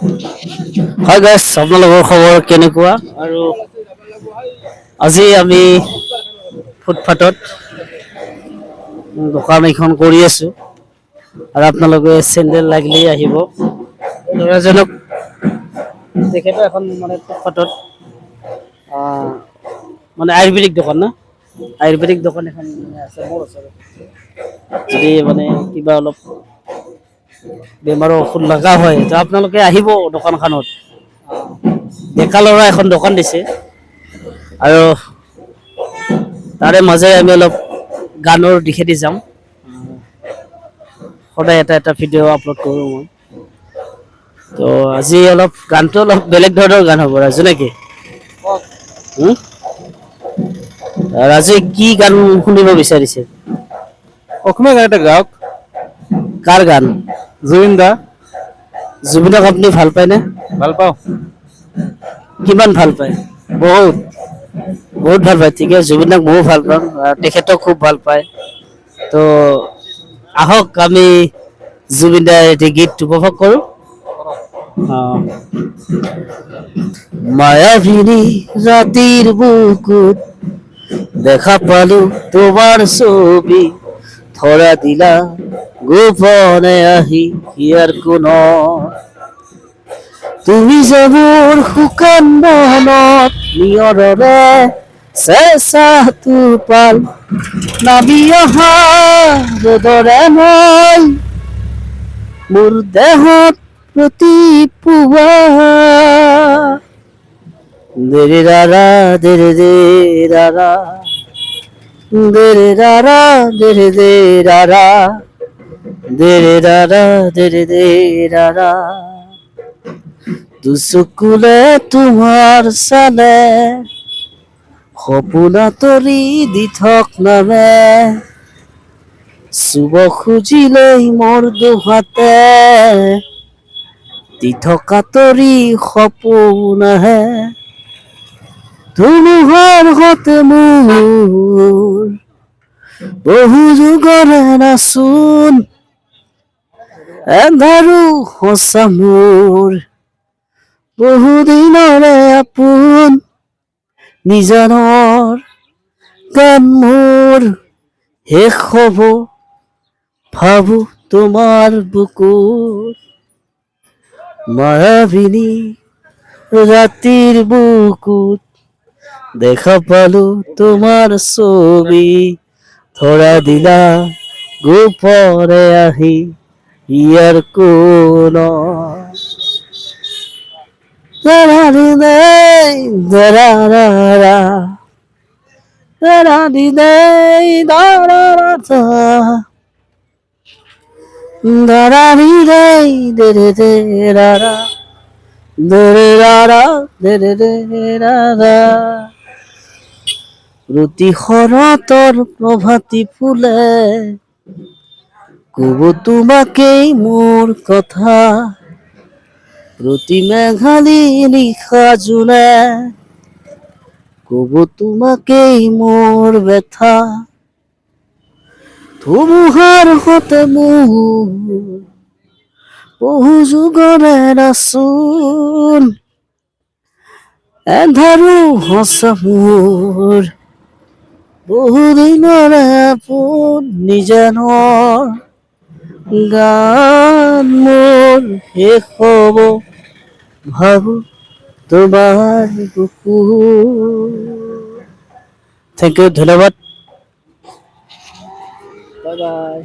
হয় গাইছ, আপোনালোকৰ খবৰ কেনেকুৱা? আৰু আজি আমি ফুটপাথত দোকান এখন কৰি আছো আৰু আপোনালোকে চেণ্ডেল লাগিলেই আহিব। ল'ৰাজনক তেখেতো এখন মানে ফুটপাথত মানে আয়ুৰ্বেদিক দোকান না আয়ুৰ্বেদিক দোকান এখন মানে আছে মোৰ ওচৰত। যদি মানে কিবা অলপ বেমাৰৰ ঔষধ লগা হয় তো আপোনালোকে আহিব দোকানখনত। ডেকা ল'ৰা এখন দোকান দিছে আৰু তাৰে মাজেৰে আমি অলপ গানৰ দিশেদি যাম। সদায় এটা এটা ভিডিঅ' আপলোড কৰোঁ মই। তো আজি অলপ গানটো অলপ বেলেগ ধৰণৰ গান হ'ব ৰাজু নেকি? হুম? ৰাজুৱে কি গান শুনিব বিচাৰিছে? অসমীয়া গান এটা গাওক। কাৰ গান? জুবিন দা। জুবিনক আপুনি ভাল পায়নে? ভাল পাওঁ। কিমান ভাল পায়? বহুত। বহুত ভাল পায়, ঠিকে জুবিনদাক ময়ো ভাল পাওঁ আৰু তেখেতক খুব ভাল পায়। তো আহক আমি জুবিন দাৰ এটি গীত উপভোগ কৰোঁ। মায়াবিনী ৰাতেৰ বুকুত দেখা পালো তোমাৰ ছবি, ধৰা দিলা গোপনে আহি ইয়াৰ কোন, তুমি যে মোৰ শুকান মনত নিয়ৰৰে চেঁচা টোপাল নামি অহা ৰ'দৰে মই মোৰ দেহত প্ৰতিপুৱা দেৰে ৰাৰা দেৰে দে ৰাৰা দেৰে ৰাৰা দেৰে দে ৰাৰা দেৰে ৰাৰা দেৰে দে ৰাৰা দুচকুলে তোমাৰ চালে সপোনা তৰি দি থক নামে, চুব খুজিলেই মোৰ দুহাতে দি থকা তৰি সপোন আহে, ধুমুহাৰ সতে মোৰ বহু যুগৰে নাচোন, এন্ধাৰো সঁচা মোৰ বহুদিনৰে আপোন, নিজানৰ গান মোৰ শেষ হ'ব ভাবো তোমাৰ বুকুত, মায়াবিনী ৰাতিৰ বুকুত দেখা পালো তোমাৰ ছবি, ধৰা দিলা গোপনে আহি ইয়াৰ কোনত, দাৰাৰি দেই দাৰাৰা দাৰাৰি দেই দাৰাৰা দাৰাৰি দেই দেৰে দে ৰাৰা দেৰে ৰাৰা দেৰে দে ৰাৰা, প্ৰতি শৰতৰ প্ৰভাতী ফুলে কব তোমাকেই মোৰ কথা, প্ৰতি মেঘালী নিশা জোনে কব তোমাকেই মোৰ ব্যথা, ধুমুহাৰ সতে মোৰ বহু যুগৰে নাচোন, এন্ধাৰো সঁচা মোৰ বহুদিনৰে আপোন, নিজানৰ গান মোৰ শেষ হ'ব ভাবো তোমাৰ বুকুত। থেংক ইউ, ধন্যবাদ, বাই বাই।